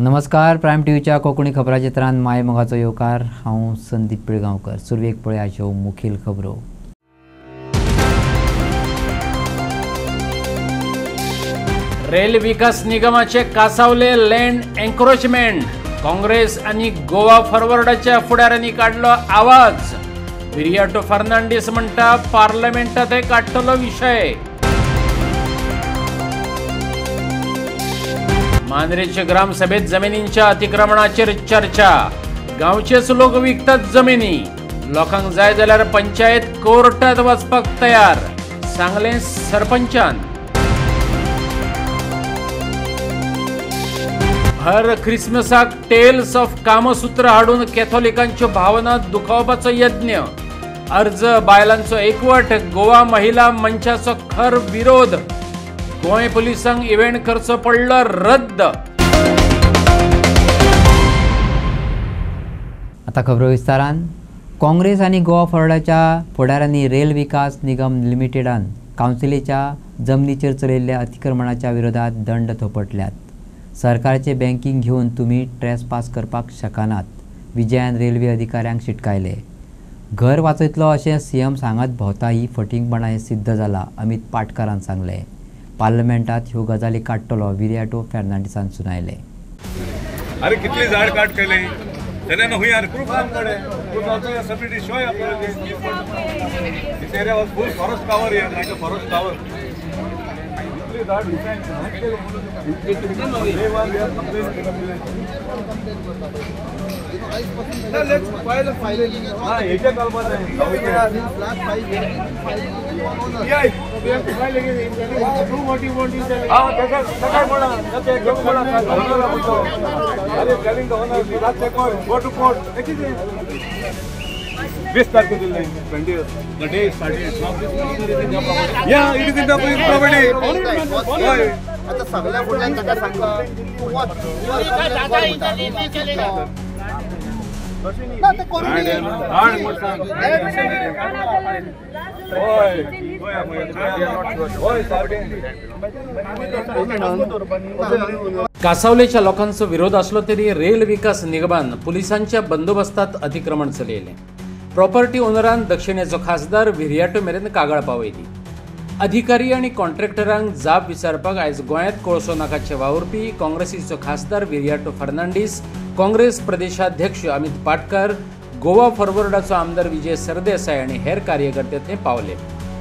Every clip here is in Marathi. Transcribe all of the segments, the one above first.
नमस्कार, प्रायम टीव्हीच्या कोकणी खबराचित्रांत माय मोगाचो येवकार। हांव संदीप पिळगांवकर। सुरवेक पळय आजच्यो मुखेल खबरो। रेल विकास निगमाचे कासावले लँड एन्क्रोचमेंट। काँग्रेस आणि गोवा फॉरवर्डाच्या फुडाऱ्यांनी काढलो आवाज। विरियाटो फर्नांडीस म्हणटा पार्लमेंटात काडटलो विषय। मांद्रेच्या ग्रामसभेत जमिनींच्या अतिक्रमणाचेर चर्चा। गांवचेच लोक विकतात जमिनी। लोकांक जाय जाल्यार पंचायत कोर्टात वचपाक तयार, सांगले सरपंचान। हर क्रिसमसाक टेल्स ऑफ कामसूत्र हाडून कॅथोलिकांच्यो भावना दुखावपाचो यत्न। अर्ज बायलांचो एकवट। गोवा महिला मंचाचो खर विरोध। गोंय पुलिसांक इव्हेंट करचो पडलो रद्द। आता खबरो विस्तारान। काँग्रेस आणि गोवा फॉरवर्डाच्या फुडाऱ्यांनी रेल विकास निगम लिमिटेडान कावन्सिलीच्या जमनीचेर चलयल्ल्या अतिक्रमणाच्या विरोधात दंड थोपटल्यात। सरकारचे बँकिंग घेवन तुम्ही ट्रेसपास करपाक शकनात, विजयान रेल्वे अधिकाऱ्यांक शिटकायले। घर वाचयतलो अशें सीएम सांगत भोवता ही फटींगपणा हें सिद्ध जाला, अमित पाटकारान सांगलें। पार्लमेंटात ह्यो गजाली काडटलो विरियाटो फर्नांडीसान सुनायले। अरे कितली झाड काट केले तेन्ना हुई यार प्रूफ आमकडे प्रूफ आल्सो या सबमिट शो या this area was full forest cover here like a forest cover कितली झाड डिफाइन केले they want they are complain let's file a file हां एके कल्पना आहे फ्लॅट फाइल या we have to file again do what you want to say हां काय बोला ते घेऊन बोला अरे telling the owner we let take go to court देखिए 20 तारीख को 20 the day started yeah it is in the property आता सगळ्या फुडल्यान ताका सांगला ना ते करू कासावलेच्या लोकांचो विरोध असलो तरी रेल विकास निगमान पुलिसांच्या बंदोबस्तात अतिक्रमण चलयले। प्रॉपर्टी ओनरान दक्षिणेचो खासदार विरियाटो मेरेन कागाळ पावयली। अधिकारी आणि कॉन्ट्रॅक्टरांक जाप विचारपाक आयज गोंयांत कोळसो नाकाचे वावुरपी काँग्रेसीचो खासदार विरियाटो फर्नांडीस, काँग्रेस प्रदेशाध्यक्ष अमित पाटकर, गोवा फॉरवर्डाचो आमदार विजय सरदेसाय आणि हेर कार्यकर्ते थंय पावले।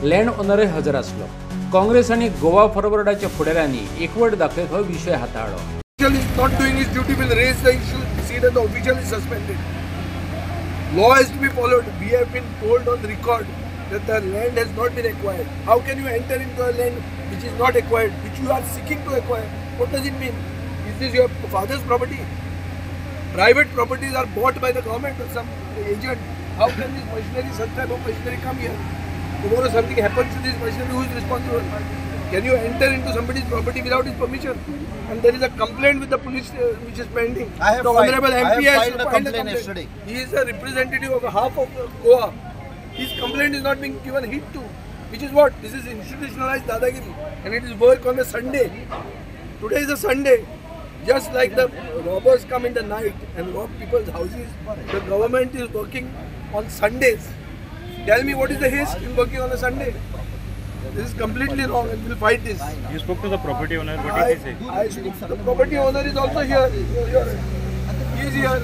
लँड ओनरय हजर आसलो। काँग्रेस आणि गोवा फॉरवर्डाच्या फुडाऱ्यांनी एकवट दाखयत हो विषय हाताळ्ळो। Official is not doing his duty, will raise the issue, see that the official is suspended. Law has to be followed. We have been told on record that the land has not been acquired. How can you enter into a land which is not acquired, which you are seeking to acquire? What does it mean? Is this your father's property? Private properties are bought by the government or some agent. How can this machinery, such type of machinery come here? Tomorrow something happens to this machinery, who is responsible? Can you enter into somebody's property without his permission? And there is a complaint with the police which is pending. The Honorable MP has filed a complaint yesterday. He is a representative of half of Goa. His complaint is not being given heed to, which is what? This is institutionalized dadagiri, and it is work on a Sunday. Today is a Sunday. Just like the robbers come in the night and rob people's houses, the government is working on Sundays. Tell me what is the haste in working on a Sunday? This is completely wrong and we'll fight this. You spoke to the property owner, what did he say? The property owner is also here. He is here.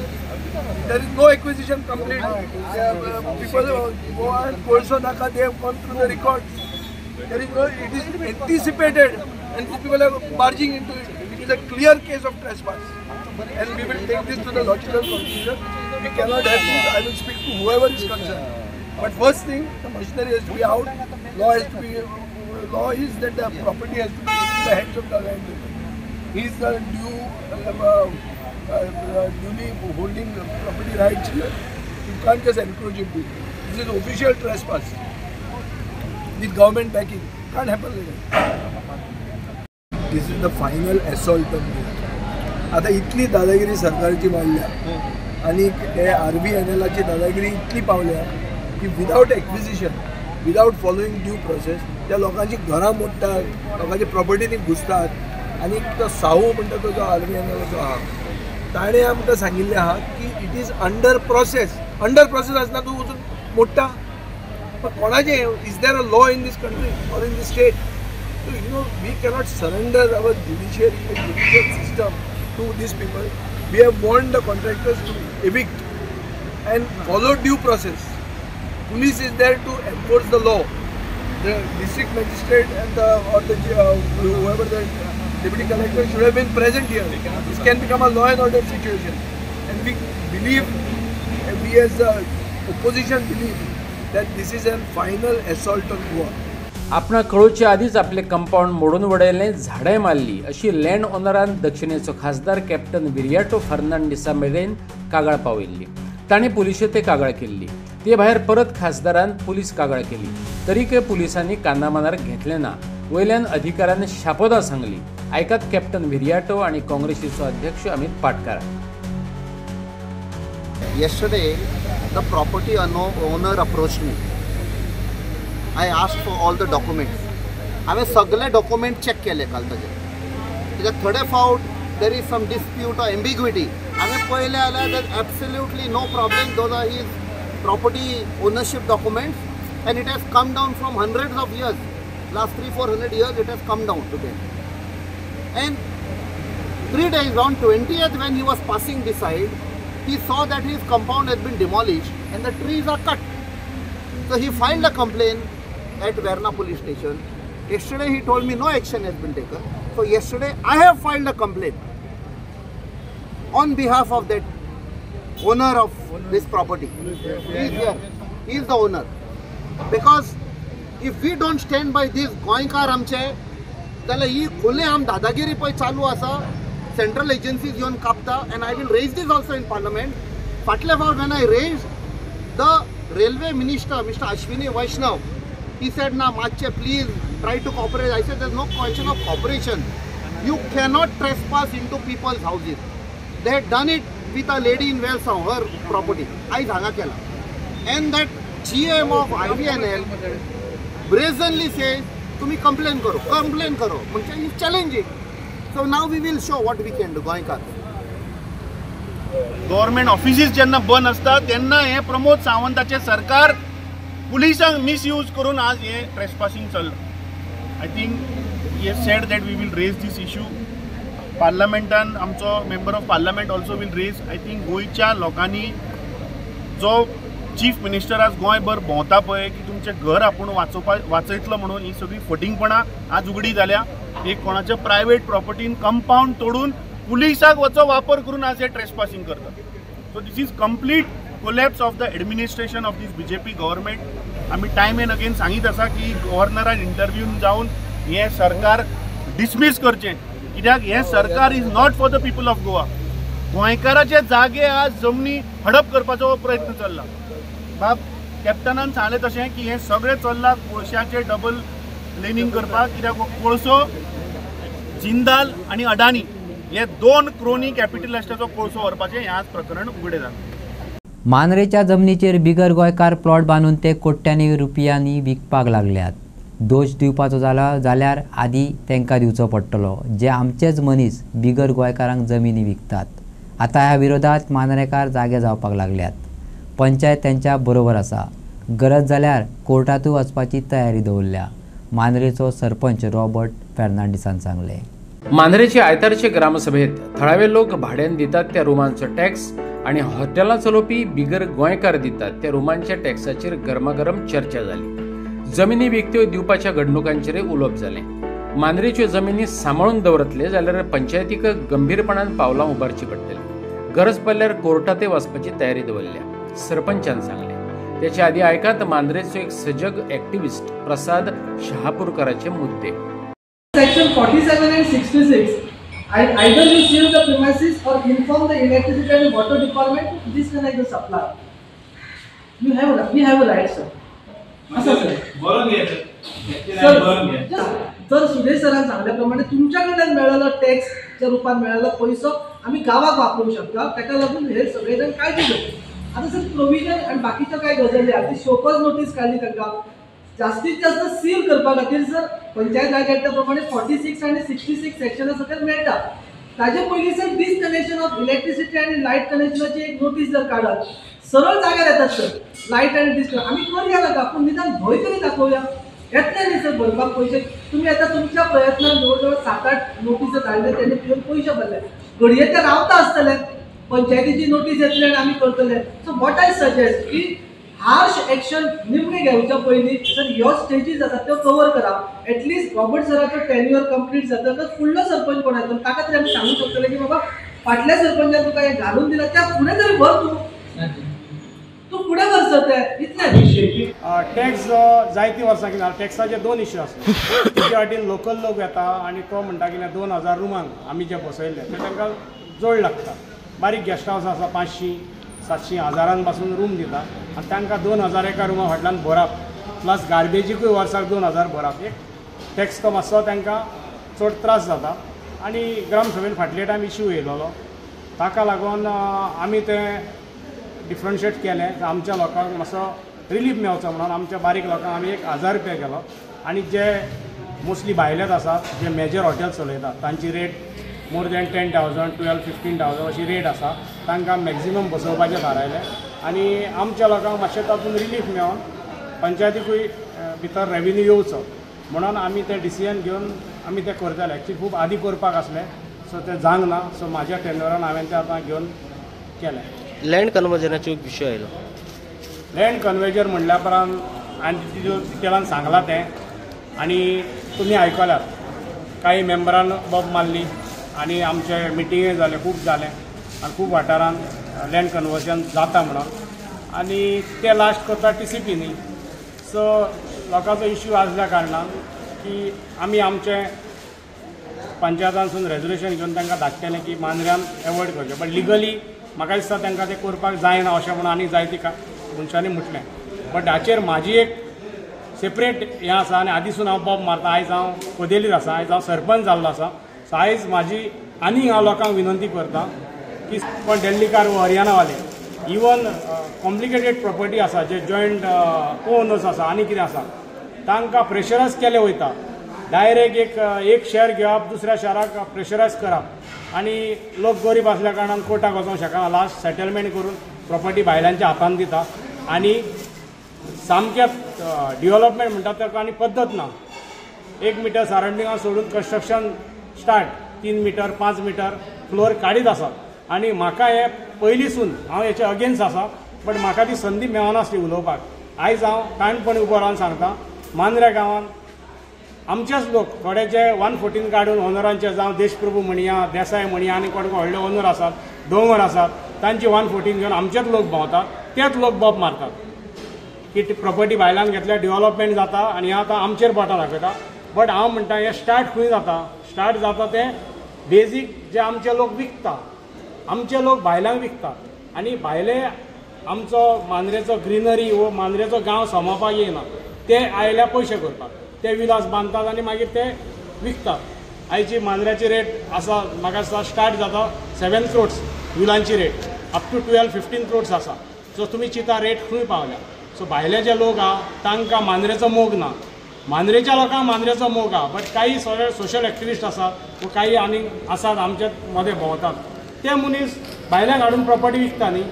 There is no acquisition complete. People go and Kolso Naka, they have gone through the records. There is no, it is anticipated and these people are barging into it. It is a clear case of trespass. And we will take this to the logical conclusion. We cannot have this. I will speak to whoever is concerned. But first thing, the machinery has to be out. Law has to be. Law is that the property has to be in the hands of the landlord. He is the newly holding property rights here. You can't just encroach into it. This is official trespass. With government backing, can't happen like that. This is the final assault on me. आता इतली दादागिरी सरकारची वाढल्या आणि RVNLची दादागिरी इतली पावल्या की without acquisition, without following due process त्या लोकांची घरां मोडटात, लोकांच्या प्रॉपर्टीनी घुसतात आनी तो साहू म्हणटा तो जो आर्मीयन जो आहा ताणें आमकां सांगिल्लें आहा की इट इज अंडर प्रोसेस आसतना तूं वचून मोडटा पण कोणाचें is there a law in these country or in these state so you know we cannot surrender our judicial system to these people we have warned the contractors to evict and follow due process. Police is there to enforce the law. The district magistrate and whoever the deputy collector should have been present here. This can become a law and order situation. And we believe, and we as the opposition believe that this is a final assault on Goa. आपणा कळोवचे आदींच आपले कंपाऊंड मोडून उडयलें झाडांय मारली अशी लँड ओनरान दक्षिणेचो खासदार कॅप्टन विरियाटो फर्नांडिसा मेरेन कागाळ पावयल्ली. ताणें पुलिशे कागाळ केल्ली. ते भायर परत खासदारान पुलीस कागाळ केली तरीकय पुलिसांनी कानामनार घेतलें ना. वयल्यान अधिकाऱ्यान शापोदा सांगली. आयकात कॅप्टन विरियाटो आणि काँग्रेसीचो अध्यक्ष Amit Patkar. Yesterday, the property owner approached me. I asked for all the documents. हांवें सगळे डॉक्युमेंट चेक केले काल ताजे थोडे फावट there is some dispute or ambiguity हांवें पळयलें जाल्यार there absolutely no problem those are his property ownership documents and it has come down from hundreds of years last 300-400 years it has come down to them and 3 days on 20th when he was passing beside he saw that his compound has been demolished and the trees are cut so he filed a complaint at Verna police station. Yesterday he told me no action has been taken. So yesterday I have filed a complaint on behalf of that owner of this property. He is here. He is the owner. Because if we don't stand by this गोंयकार आमचे जाल्यार ही खुले आम दादागिरी पळय चालू आसा सेंट्रल एजन्सीज येवन कापता and I will raise this also in parliament. फाटले फावट when I raised the railway minister Mr. Ashwini Vaishnav he said na mache please try to cooperate. I said there's no question of cooperation. You cannot trespass into people's houses. They had done it with a lady in Wales, her property. I hanga kela and that GM of IVNL brazenly says तुम्ही complain karo म्हणजे you challenge it. So now we will show what we can do. गोंयकार गव्हर्नमेंट ऑफिसीस जेन्ना बंद असतात तेन्ना हे प्रमोद सावंताचे सरकार पुलिसांक मिसयूज करून आज हे ट्रेसपासिंग चल्लां. I think he said that we will raise this issue पार्लमेंटान आमचो member of parliament also will raise. I think गोंयच्या लोकांनी जो चीफ मिनिस्टर आज गोंयभर भोंवता पळय की तुमचें घर आपूण वाचयतलो म्हणून ही सगळी फटिंगपणां आज उगडी जाल्या. एक कोणाच्या प्रायवेट प्रॉपर्टीन कंपाऊंड तोडून पुलिसाक वचो वापर करून आज हे ट्रेसपासिंग करतात. So this is complete collapse of the administration of these BJP government. आम्ही टायम एंड अगेन सांगीत आसा की गव्हर्नरान इंटरव्यून जावन हे सरकार डिसमीस करचें कित्याक हे सरकार is not for the people of Goa. गोंयकाराचे जागे आज जमनी हडप करपाचो प्रयत्न चल्ला. बाब कॅप्टनान सांगलें तशें की हे सगळें चल्लां कोळशाचे डबल लेनिंग करपाक कित्याक कोळसो जिंदाल आनी अडानी हे 2 क्रोनी कॅपिटलिस्टाचो कोळसो व्हरपाचें हें आज प्रकरण उगडें जालें. मांद्रेच्या जमनीचेर बिगर गोंयकार प्लॉट बांदून ते कोट्यांनी रुपयांनी विकपाक लागल्यात. दोश दिवपाचो जाल्यार आदी तांकां दिवचो पडटलो जे आमचेच मनीस बिगर गोंयकारांक जमिनी विकतात. आतां ह्या विरोधात मांद्रेकार जागे जावपाक लागल्यात. पंचायत त्यांच्या बरोबर आसा. गरज जाल्यार कोर्टातूय वचपाची तयारी दवरल्या. मांद्रेचो सरपंच रॉबर्ट फर्नांडिसान सांगले. मांद्रेचे आयतारचे ग्रामसभेत थळावे लोक भाड्यान दितात त्या रुमांचो टॅक्स आणि हॉटेलां चलोवपी बिगर गोंयकार दितात त्या रुमांच्या टॅक्साचेर गरमागरम चर्चा जाली. जमिनी विकत्यो दिवपाच्या घडणुकांचेर उलोवप जालें. मांद्रेच्यो जमिनी सांबाळून दवरतले जाल्यार पंचायतीक गंभीरपणान पावलां उबारची पडटली. गरज पडल्यार कोर्टातय वचपाची तयारी दवरल्या सरपंचान सांगलें. त्याच्या आदी आयकात मांद्रेचो एक सजग एक्टिविस्ट प्रसाद शहापूरकराचे मुद्दे. Section 47 and 66. Either you seal the premises or inform the electricity and water department to disconnect the supply. We have a right, sir. असं सर. जर सुरेश सरांनी सांगल्याप्रमाणे तुमच्याकडे मिळालेला टॅक्सच्या रूपात मिळालेला पैसो आम्ही गावाक वापरू शकता त्याका लागून हे सगळे जण काळजी घेतात. आता सर प्रोव्हिजन आणि बाकीच्या काय गजाली आहेत ती शोकॉज नोटीस काढली तांकां जास्तीत जास्त सील करपा खातीर सर पंचायत राज एक्टा प्रमाणे 46 आणि 66 सेक्शना सकयल मेळटा. ताजे पयलीं सर डिसकनेक्शन ऑफ इलेक्ट्रिसिटी आणि लायट कनेक्शनाची एक नोटीस जर काढत, सरळ जाग्यार येतात सर लायट आणि डिस्कनेक्ट. आम्ही करूया नाका, पूण निदान भंय तरी दाखोवया. येतले न्ही सर भरपाक पयशे. तुम्ही आता तुमच्या प्रयत्नान जवळ 7-8 नोटीस धाडले, तेणे पिवन पयशे भरले. घडये ते रावता आसतले, पंचायतीची नोटीस येतली आणि आम्ही करतले. सो वॉट आय सजेस्ट की हार्श एक्शन निमणे घेवच्या पयलीं सर ह्यो स्टेजीस आसात त्यो कवर करा. एटलीस्ट रॉबर्ट सराचो टेन्युअर कंप्लीट जातकच फुडलो सरपंच कोण येतलो ताका तरी आमी सांगूंक शकतले की बाबा फाटल्या सरपंचान तुका हें घालून दिलां त्या फुडें तरी भर तूं फुडें भर सर तें इतलें. टॅक्स जायतीं वर्सां कितें टॅक्साचे 2 इश्यू आसता. तेच्या वाटेन लोकल लोक येता आणि तो म्हणटा की 2000 रुमांक आमी जे बसयले ते तांकां जोड लागता. बारीक गेस्ट हावस आसा 500, 700, 1000 पासून रूम दिता आनी तांकां 2000 एका रुमा फाटल्यान भरप प्लस गार्बेजीकूय वर्साक 2000 भरप. एक टॅक्स तो मातसो तांकां चड त्रास जाता आनी ग्रामसभेन फाटले टायम इश्यू येयलोलो. ताका लागून आमी तें डिफरन्शिएट केलें. आमच्या लोकांक मातसो रिलीफ मेळचो म्हणून आमच्या बारीक लोकांक आमी 1000 रुपया केलो. आनी जे मोस्टली भायलेच आसात जे मेजर हॉटेल चलयतात तांची रेट मोर दॅन 10,000, 12,000, 15,000 अशी रेट आसा. तांकां मॅक्झिमम बसोवपाचें थारायलें आनी आमच्या लोकांक मातशें तातूंत रिलीफ मेळोन पंचायतीकूय भितर रेवेन्यू येवचो म्हणून आमी तें डिसिजन घेवन आमी तें करताले. एक्चुली खूब आदी करपाक आसलें सो तें जावंक ना. सो म्हाज्या टेन्युअरान हांवें तें आतां घेवन केलें. लँड कन्वर्जनाचो विशय आयलो. लँड कन्वर्जन म्हणल्या उपरांत हांवें डिटेलान सांगलां तें आनी तुमी आयकल्यात. काही मेंबरान बोब मारली आनी आमचे मिटिंगे जाले, खूब जाले आनी खूब वाठारान लँड कन्वर्जन जाता म्हणून आनी ते लास्ट करता TCP न्ही. सो लोकांचो इश्यू आसल्या कारणान की आमी आमचे पंचायतानसून रेजोल्युशन घेवन तांकां धाडटलें की मांद्र्यान एवॉयड करचें. बट लिगली म्हाका दिसता तांकां तें करपाक जायना अशें म्हणून आनी जायती मनशांनी म्हटलें. बट हाचेर म्हाजी एक सेपरेट हें आसा आनी आदीसून हांव बोब मारता. आयज हांव कोदेलीर आसा, आयज हांव सरपंच जाल्लो आसा. सो आयज म्हाजी आनी हांव लोकांक विनंती करता की कोण दिल्लीकार वा हरियाणावाले इवन कॉम्प्लिकेटेड प्रॉपर्टी आसा जे जॉयंट ओनर्स आसा आनी कितें आसा तांकां प्रेशरायज केलें वयता. डायरेक्ट एक शहर घेवप दुसऱ्या शहराक प्रेशरायज करप आनी लोक गरीब असल्या कारणान कोर्टाक वचोंक शकना. लास्ट सेटलमेंट करून प्रॉपर्टी भायल्यांच्या हातान दिता आनी सामकें डेव्हलपमेंट म्हणटा ताका आनी पद्दत ना. 1 मिटर सरावंडिंगां सोडून construction start 3 metre 5 metre floor काडीत आसात आनी म्हाका हे पयलींसून हांव हेचे अगेन्स्ट आसा. बट म्हाका ती संदी मेळनासली उलोवपाक. आयज हांव काणपणी उबो रावन सांगता मांद्र्या गांवांत आमचेच लोक थोडे जे 114 काडून ओनरांचे जावं देशप्रभू म्हणया, देसाय म्हणया आनी कोण व्हडले ओनर आसात, डोंगर आसात तांची 114 घेवन आमचेच लोक भोंवतात. तेच लोक बोब मारतात की ती प्रॉपर्टी भायल्यान घेतल्यार डेव्हलपमेंट जाता आनी आतां आमचेर बोटां दाखयता. बट हांव म्हणटा हें स्टार्ट खंय जाता? स्टार्ट जाता तें बेजीक जे आमचे लोक विकता, आमचे लोक भायल्यांक विकतात आनी भायले आमचो मांद्रेचो ग्रीनरी वो मांद्रेचो गांव समोवपाक येयना. ते आयल्या पयशे करतात, ते विलास बांदतात आनी मागीर ते विकतात. आयची मांद्र्याची रेट आसा म्हाका दिसता स्टार्ट जाता 7 crores विलांची रेट अप टू 12-15 crores आसा. सो तुमी चिंता रेट खंय पावल्या. सो भायले जे लोक आहा तांकां मांद्रेचो मोग ना. मांद्रेच्या लोकांक मांद्रेचो मोग आहा. बट काही सोशल एक्टिविस्ट आसात व काही आनी आसात आमचे मदें भोंवतात ते मनीस भायल्याक हाडून प्रॉपर्टी विकता न्ही.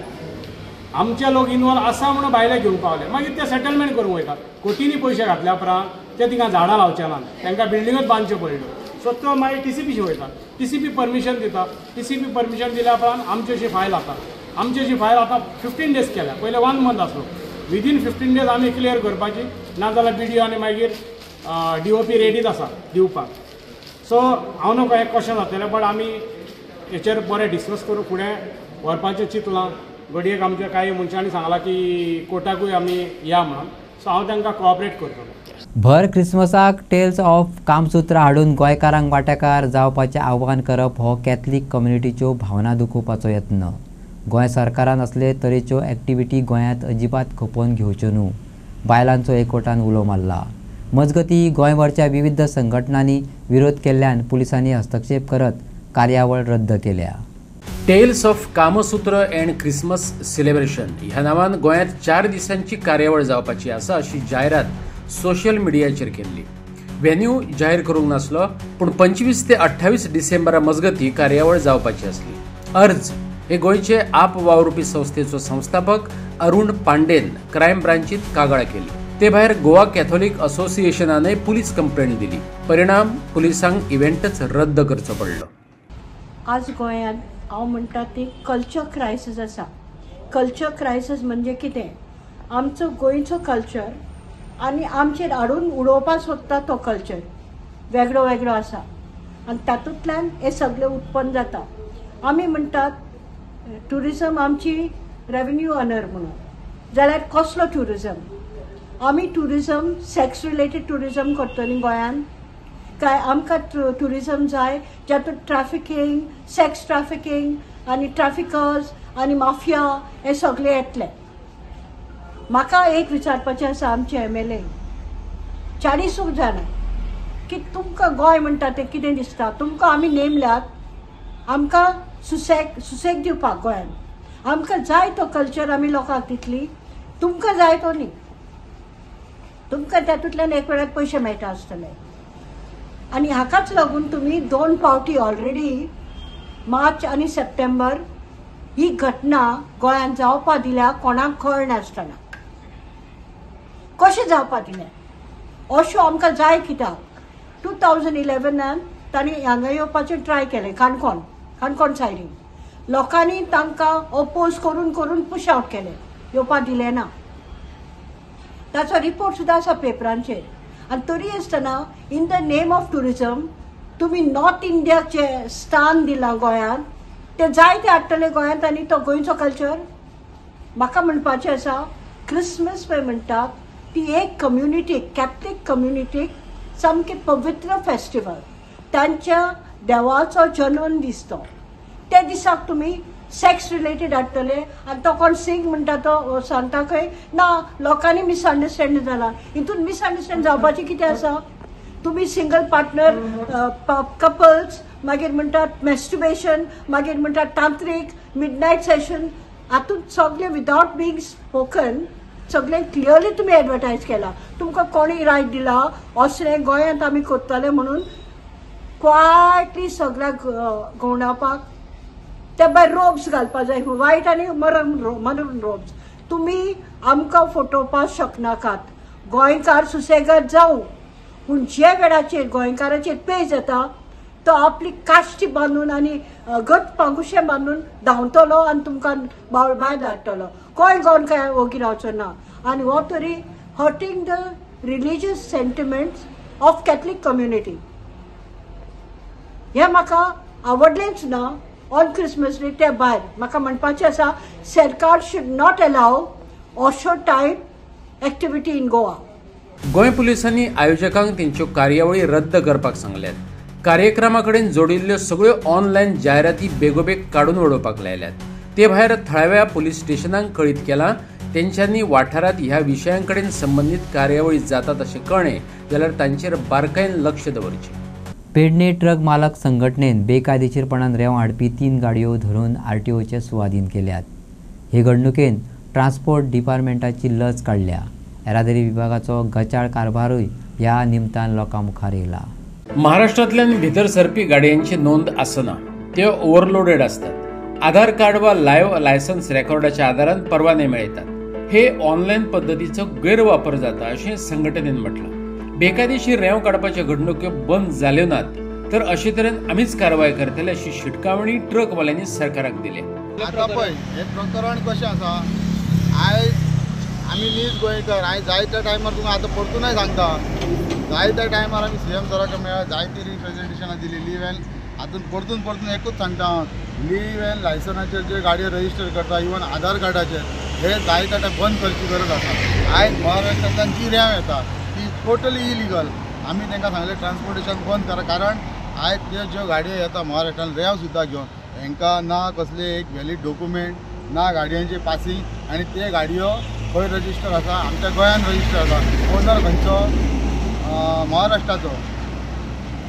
आमचे लोक इनवॉल्व आसा म्हणून भायले घेवंक पावले. मागीर ते सेटलमेंट करूंक वयतात. कोटींनी पयशे घातल्या उपरांत ते तिंगा झाडां लावचे नात, तांकां बिल्डिंगूच बांदच्यो पडल्यो. सो तो मागीर TCPशी वयता. TCP परमिशन दिता. TCP परमिशन दिल्या उपरांत आमची अशी फायल जाता. आमची अशी फायल आतां 15 days केल्या. पयले 1 month आसलो. विदीन 15 days आमी क्लियर करपाची, नाजाल्यार BDO आनी मागीर DOP रेडीच आसा दिवपाक. सो हांव नको एक क्वेश्चन जातलें बट आमी हेचेर बरें डिस्कस करून फुडें व्हरपाचें चिंतलां. घडयेक आमच्या काही मनशांनी सांगलां की कोर्टाकूय आमी या म्हणून. सो हांव तांकां कोऑपरेट करतलो. भर क्रिसमसाक टेल्स ऑफ कामसूत्रा हाडून गोंयकारांक वांटेकार जावपाचें आव्हान करप हो कॅथलीक कम्युनिटीच्यो भावना दुखोवपाचो यत्न. गोंय सरकारान असले तरेच्यो एक्टिविटी गोंयांत अजिबात खपोवन घेवच्यो न्हू. बायलांचो एकवटान उलो मारला. मजगती गोंयभरच्या विविध संघटनांनी विरोध केल्ल्यान पुलिसांनी हस्तक्षेप करत कार्यावळ रद्द केल्या. Tales of Kamasutra and Christmas celebration ह्या नावान गोंयांत 4 दिसांची कार्यावळ जावपाची आसा अशी जायरात सोशल मिडियाचेर केल्ली. व्हेन्यू जाहीर करूंक नासलो, पूण 25 ते 28 डिसेंबरा मजगती कार्यावळ जावपाची आसली. अर्ज हे गोंयचे आप वावुरपी संस्थेचो संस्थापक अरुण पांडेन क्रायम ब्रांचीत कागाळ केली. ते भायर गोवा कॅथोलिक असोसिएशनानय पुलीस कंप्लेंट दिली. परिणाम पुलिसांक इव्हेंटच रद्द करचो पडलो. आज गोंयांत हांव म्हणटा ती कल्चर क्रायसीस आसा. कल्चर क्रायसीस म्हणजे कितें? आमचो गोंयचो कल्चर आनी आमचेर हाडून उडोवपाक सोदता तो कल्चर वेगळो वेगळो आसा आनी तातूंतल्यान हे सगळें उत्पन्न जाता. आमी म्हणटात ट्युरिजम आमची रेवेन्यू अर्नर म्हणून, जाल्यार कसलो ट्युरिजम? आमी ट्युरिजम सेक्स रिलेटेड ट्युरिजम करतली गोंयांत काय आमकां ट्युरिजम जाय जातूंत ट्रॅफिकींग, सेक्स ट्रॅफिकींग आनी ट्रॅफिकर्स आनी माफिया हे सगळे येतले? म्हाका एक विचारपाचें आसा आमचे MLA 40 जाणां की तुमकां गोंय म्हणटा तें कितें दिसता? तुमकां आमी नेमल्यात आमकां सुसेग दिवपाक गोंयांत. आमकां जाय तो कल्चर आमी लोकांक दितली, तुमकां जाय तो न्ही. तुमकां तातूंतल्यान एक वेळार पयशे मेळटा आसतले आनी हाकाच लागून तुमी 2 फावटी ऑलरेडी मार्च आनी सप्टेंबर ही घटना गोंयांत जावपा दिल्या कोणाक कळनासतना. कशें जावपा दिलें? अश्यो आमकां जाय कित्याक? 2011 तांणी हांगा येवपाचें ट्राय केलें काणकोण सायडीन. लोकांनी तांकां ओपोज करून करून पुश आउट केलें, येवपा दिलें ना. ताचो रिपोर्ट सुद्दां आसा पेपरांचेर. आनी तरी आसतना in the name of tourism तुमी नॉर्थ इंडियाचे स्थान दिलां गोंयांत. ते जाय ते हाडटले गोंयांत आनी तो गोंयचो कल्चर. म्हाका म्हणपाचें आसा क्रिसमस पळय म्हणटात ती एक कम्युनिटीक, कॅथलीक कम्युनिटीक सामकें पवित्र फेस्टिवल. तांच्या देवाचो जन्म दीस तो. त्या दिसाक तुमी सेक्स रिलेटेड हाडटले आनी तो कोण सिंग म्हणटा तो सांगता खंय ना लोकांनी मिसअंडरस्टँड जाला. हितून मिसअंडरस्टँड जावपाचें कितें आसा? तुमी सिंगल पार्टनर कपल्स, मागीर म्हणटात मॅस्टुर्बेशन, मागीर म्हणटात तांत्रीक, मिडनायट सेशन, हातूंत सगळें विदाउट बींग स्पोकन सगळें क्लियरली तुमी एडवर्टायज केला. तुमकां कोणी रायट दिला असलें गोंयांत आमी करतले म्हणून क्वायटली सगळ्याक घोवणावपाक. ते भायर रोब्स घालपा जाय, वायट आनी मरून रोब्स. तुमी आमकां फटोवपाक शकनाकात. गोंयकार सुसेगाद जावं, पूण जे वेळाचेर गोंयकाराचेर पेज जाता तो आपली काश्टी बांदून आनी घट पांगुशें बांदून धांवतलो आनी तुमकां भायर धाडटलो. कोण गोंयकार ओगी रावचो ना. आनी हो तरी hurting the religious sentiments of Catholic community. हें म्हाका आवडलेंच ना. ऑन क्रिसमस डे ते भायर म्हाका म्हणपाचें आसा सरकार शूड नॉट अलाव अशो type activity in Goa. Goa पुलिसांनी आयोजकांक तेंच्यो कार्यावळी रद्द करपाक सांगल्यात. कार्यक्रमा कडेन जोडिल्ल्यो सगळ्यो ऑनलायन जायराती बेगोबेग काडून उडोवपाक लायल्यात. ते भायर थळाव्या पुलीस स्टेशनांक कळीत केलां तेंच्यांनी वाठारांत ह्या विशयां कडेन संबंदीत कार्यावळी जातात अशें कळ्ळें जाल्यार तांचेर बारकायेन लक्ष दवरचें. पेडणे ट्रक मालक संघटनेन बेकायदेशीरपणान रेंव हाडपी 3 गाडयो धरून RTOचे सुवाधीन केल्यात. हे घडणुकेन ट्रान्सपोर्ट डिपार्टमेंटाची लज काडल्या. येरादारी विभागाचो गचाळ कारभारूय ह्या निमतान लोकां मुखार येयला. महाराष्ट्रांतल्यान भितर सरपी गाडयांची नोंद आसना, त्यो ओव्हरलोडेड असतात. आधार कार्ड वा लायव्ह लायसन्स रेकॉर्डाच्या आदारान परवाने मेळटात. हे ऑनलायन पद्दतीचो गैरवापर जाता अशें संघटनेन म्हटलां. बेकायदेशीर रेंव काडपाच्यो घडणुक्यो बंद जाल्यो नात तर अशे तरेन आमीच कारवाय करतले अशी शिटकावणी ट्रकवाल्यांनी सरकाराक दिली. आता पळय हे प्रकरण कशें आसा, आयज आमी नीज गोंयकार, हांवें जाय त्या टायमार तुमकां आतां परतूनय सांगता, जाय त्या टायमार आमी CM सराच्या मेळ्ळ्यात जायती रिप्रेझेंटेशनां दिली. लीव एन हातून परतून एकूच सांगता, लीव एन लायसनाचेर जे गाडयो रजिस्टर करता इवन आधार कार्डाचेर हे जाय त्या टायम बंद करची गरज आसा. आयज महाराष्ट्रांतल्यान जी रेंव येता ती टोटली इलिगल. आमी तांकां सांगलें ट्रान्सपोर्टेशन बंद करा, कारण आयज त्यो ज्यो गाडयो येता महाराष्ट्रांत रेंव सुद्दां घेवन तांकां ना कसले एक वॅलीड डॉक्युमेंट, ना गाडयांचे पासिंग आनी ते गाडयो खंय रजिस्टर आसा, आमच्या गोंयांत रजिस्टर आसा. ओनर खंयचो? महाराष्ट्राचो.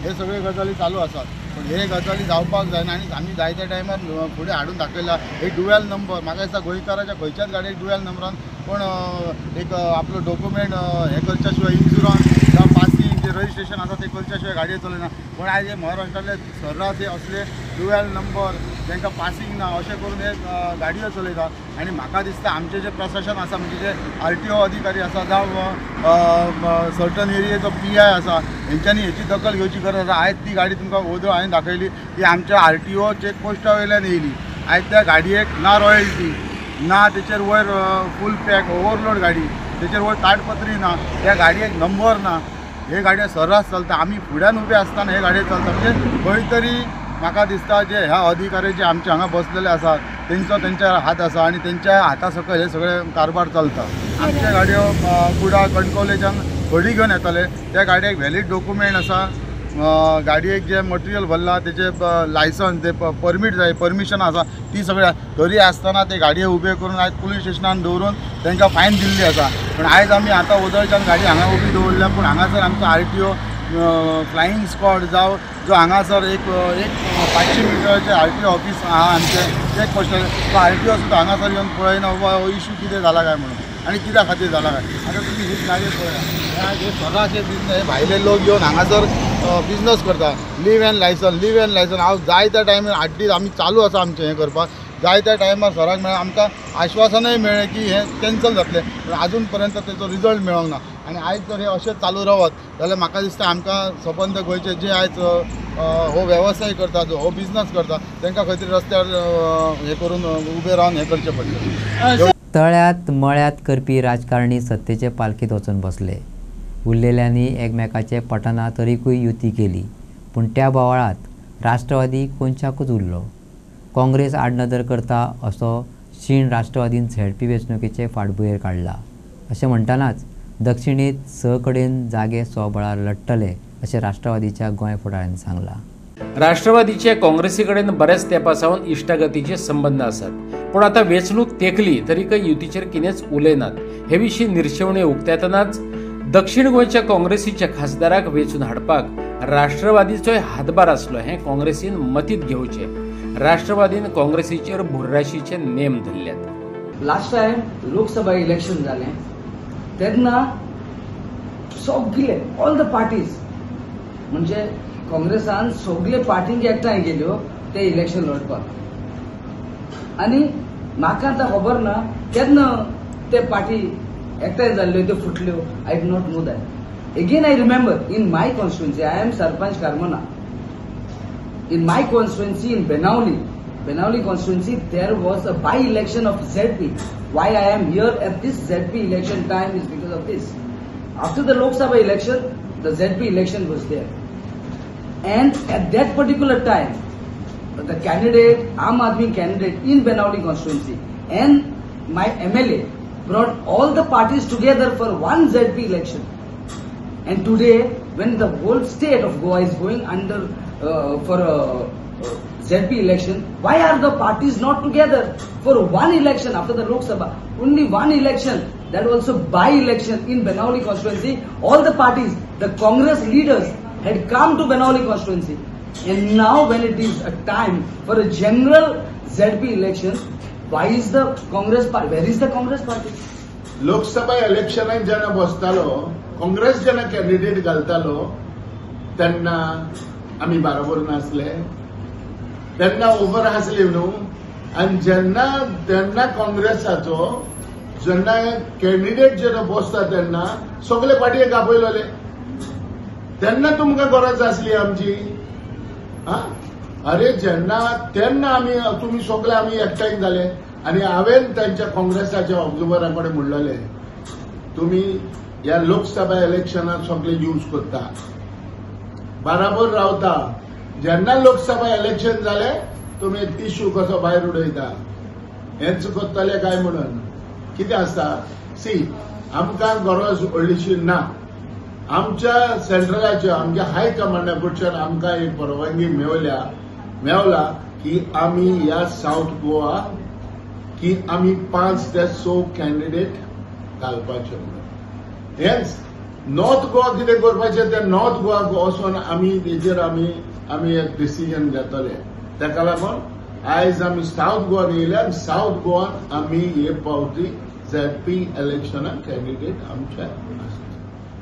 हे सगळे गजाली चालू आसात. पण हे गजाली जावपाक जायना आनी आमी जाय त्या टायमार फुडें हाडून दाखयला हे ड्युएल नंबर. म्हाका दिसता गोंयकाराच्या खंयच्याच गाडयेक ड्युएल नंबरान पण एक आपलं डॉक्युमेंट हे करच्या शिवाय इन्शुरन्स किंवा पासिंग जे रजिस्ट्रेशन आसा ते करच्या शिवाय गाडयो चलयना. पण आयज हे महाराष्ट्रातले सर्रास हे असले ड्युएल नंबर तांकां पासिंग ना अशें करून हे गाडयो चलयता. आनी म्हाका दिसता आमचे जे प्रशासन आसा म्हणजे जे RTO अधिकारी आसा जावं सर्टन एरियेचो PI आसा हेंच्यांनी हेची दखल घेवची गरज आसा. आयज ती गाडी तुमकां ओदळ हांवें दाखयली ती आमच्या RTO चेकपोस्टा वयल्यान येयली. आयज त्या गाडयेक ना रॉयल्टी ना तेचेर वयर फूल पॅक ओवरलोड गाडी तेचेर वयर ताडपत्री ना त्या गाडयेक नंबर ना. हे गाडयो सर्रास चलता. आमी फुड्यान उबे आसतना हे गाडयो चलता म्हणजे खंय तरी म्हाका दिसता जे ह्या अधिकारी जे आमचे हांगा बसलेले आसात तेंच्या हात आसा आनी तेंच्या हाता सकयल हे सगळे कारबार चलता. आमच्या गाडयो कुडाळ कणकवलेच्यान खडी घेवन येताले त्या गाडयेक वॅलीड डॉक्युमेंट आसा. गाडयेक जे मटेरियल भरला तेचे लायसन्स ते परमीट जाय परमिशन आसा ती सगळ्या तरी आसतना ते गाडये उबे करून आयज पुलीस स्टेशनान दवरून तांकां फायन दिल्ली आसा. पण आयज आमी आतां ओदळच्यान गाडी हांगा उबी दवरल्या पूण हांगासर आमचो RTO फ्लायींग स्क्वॉड जावं जो हांगासर एक 500 मिटराचें RTO ऑफीस आहा आमचें चेक पोस्टाचें तो RTO सुद्दां हांगासर येवन पळयना हो इशू कितें जाला काय म्हणून आनी कित्या खातीर जाला काय. आतां तुमी हीच गाडी पळया हे स्वताचे बिजनेस हे भायले लोक येवन हांगासर बिजनेस करता. लीव एंड लायसन हांव जाय त्या टायमार 8 दीस आमी चालू आसा आमचें हें करपाक. जाय त्या टायमार सराक मेळ्ळें आमकां आश्वासनय मेळ्ळें की हें कॅन्सल जातलें पूण आजून पर्यंत तेचो रिजल्ट मेळोंक ना. आनी आयज जर हे अशें चालू रावत जाल्यार म्हाका दिसता आमकां सबंद गोंयचे जे आयज हो वेवसाय करता जो हो बिजनेस करता तांकां खंय तरी रस्त्यार हें करून उबे रावन हें करचें पडटलें. तळ्यात मळ्यात करपी राजकारणी सत्तेचे पालखेत वचून बसले. उरलेल्यांनी एकमेकाचे पटना तरीकूय युती केली पूण त्या बोवाळात राष्ट्रवादी कोणच्याकूच उरलो. काँग्रेस आडनदर करता असो शीण राष्ट्रवादीन झेडपी वेंचणुकेचे फाटभुंयेर काडला. अशें म्हणटनाच दक्षिणेत 6 कडेन जागे स्वबळार लडटले अशें राष्ट्रवादीच्या गोंय फुडाऱ्यांनी सांगलां. राष्ट्रवादीचे काँग्रेसी कडेन बऱ्याच तेंपा सावन इश्टागतीचे संबंध आसात. पूण आतां वेंचणूक तेंकली तरीकय युतीचेर कितेंच उलयनात. हे विशीं निर्शेवणी उक्तेतनाच दक्षिण गोंयच्या काँग्रेसीच्या खासदाराक वेंचून हाडपाक राष्ट्रवादीचोय हातभार आसलो हें काँग्रेसीन मतींत घेवचें. राष्ट्रवादीन काँग्रेसीचेर भुर्राशीचे नेम धरल्यात. लास्ट टायम लोकसभा इलेक्शन जालें तेन्ना सगळे ऑल द पार्टीज म्हणजे काँग्रेसान सगळे पार्टींक एकठांय गेल्यो ते इलेक्शन लडपाक आनी म्हाका आतां खबर ना केन्ना ते पार्टी एकठांय जाल्ल्यो त्यो फुटल्यो. I do not know that. Again I remember in my constituency I am sarpanch Carmona. In my constituency in Benavli constituency, there was a by-election of ZP. Why I am here at this ZP election time is because of this. After the Lok Sabha election, the ZP election was there. And at that particular time, the candidate, Aam Aadmi candidate in Benavli constituency and my MLA brought all the parties together for one ZP election. And today, when the whole state of Goa is going under for a ZP election, why are the parties not together for one election after the Lok Sabha? Only one election, that also by-election in Benavli constituency. All the parties, the Congress leaders had come to Benavli constituency. And now when it is a time for a general ZP election, why is the Congress party? Where is the Congress party? Lok Sabha election जेन्ना बसतालो काँग्रेस जेन्ना कॅन्डिडेट घालतालो तेन्ना आमी बरोबर नासले तेन्ना ओवर आसले न्हू. आनी जेन्ना काँग्रेसाचो जेन्ना कॅन्डिडेट जेन्ना बसता तेन्ना सगळे पार्टयेक आपयलोले तेन्ना तुमकां गरज आसली आमची. अरे तेन्ना आमी तुमी सगळे आमी एकठांय जाले आनी हांवें तांच्या काँग्रेसाच्या ऑब्झर्वरा कडेन म्हणलेले तुमी ह्या लोकसभा इलेक्शनाक सगळे यूज करता बराबर रावता. जेन्ना लोकसभा इलेक्शन जालें तुमी टिश्यू कसो भायर उडयता हेंच करतले काय म्हणून कितें आसता. सी आमकां गरज व्हडलीशी ना. आमच्या सेंट्रलाच्या आमच्या हाय कमांडा कडच्यान आमकां एक परवानगी मेवला की आमी ह्या साऊथ गोवा की आमी 5 ते 6 कॅन्डिडेट घालपाचे म्हणून. हेंच नॉर्थ गोवा कितें करपाचें तें नॉर्थ गोवा वचून आमी तेजेर आमी एक डिसिजन घेतले. ताका लागून आयज आमी साऊथ गोवान येयले आनी साऊथ गोवान आमी हे पावटी ZP इलेक्शनाक कॅन्डिडेट आमचे आसता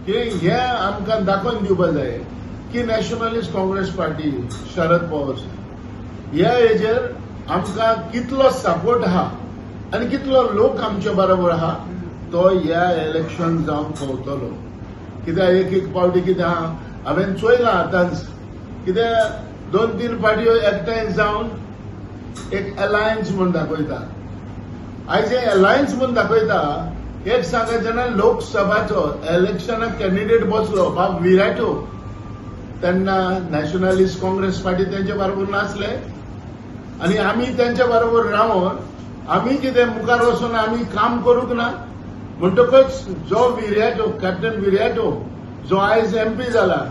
की हे आमकां दाखोवन दिवपाक जाय की नॅशनलिस्ट काँग्रेस पार्टी शरद पवार ह्या हेजेर आमकां कितलो सपोर्ट आहा आनी कितलो लोक आमचे बरोबर आहा तो ह्या इलेक्शन जावन पळोवतलो कित्याक एक पावटी कितें आहा हांवें चोयलां आतांच कित्याक 2-3 पार्ट्यो एकठांय जावन एक अलायन्स म्हूण दाखयता आयज हे अलायन्स म्हूण दाखयता एक सांगा जेन्ना लोकसभाचो इलेक्शनाक कॅन्डिडेट बसलो बाब विराटो तेन्ना नॅशनलिस्ट काँग्रेस पार्टी तेंचे बरोबर नासले आनी आमी तेंच्या बरोबर रावन आमी कितें मुखार वचून आमी काम करूंक ना म्हणटकच जो विर्याटो कॅप्टन विर्याटो जो आयज MP जाला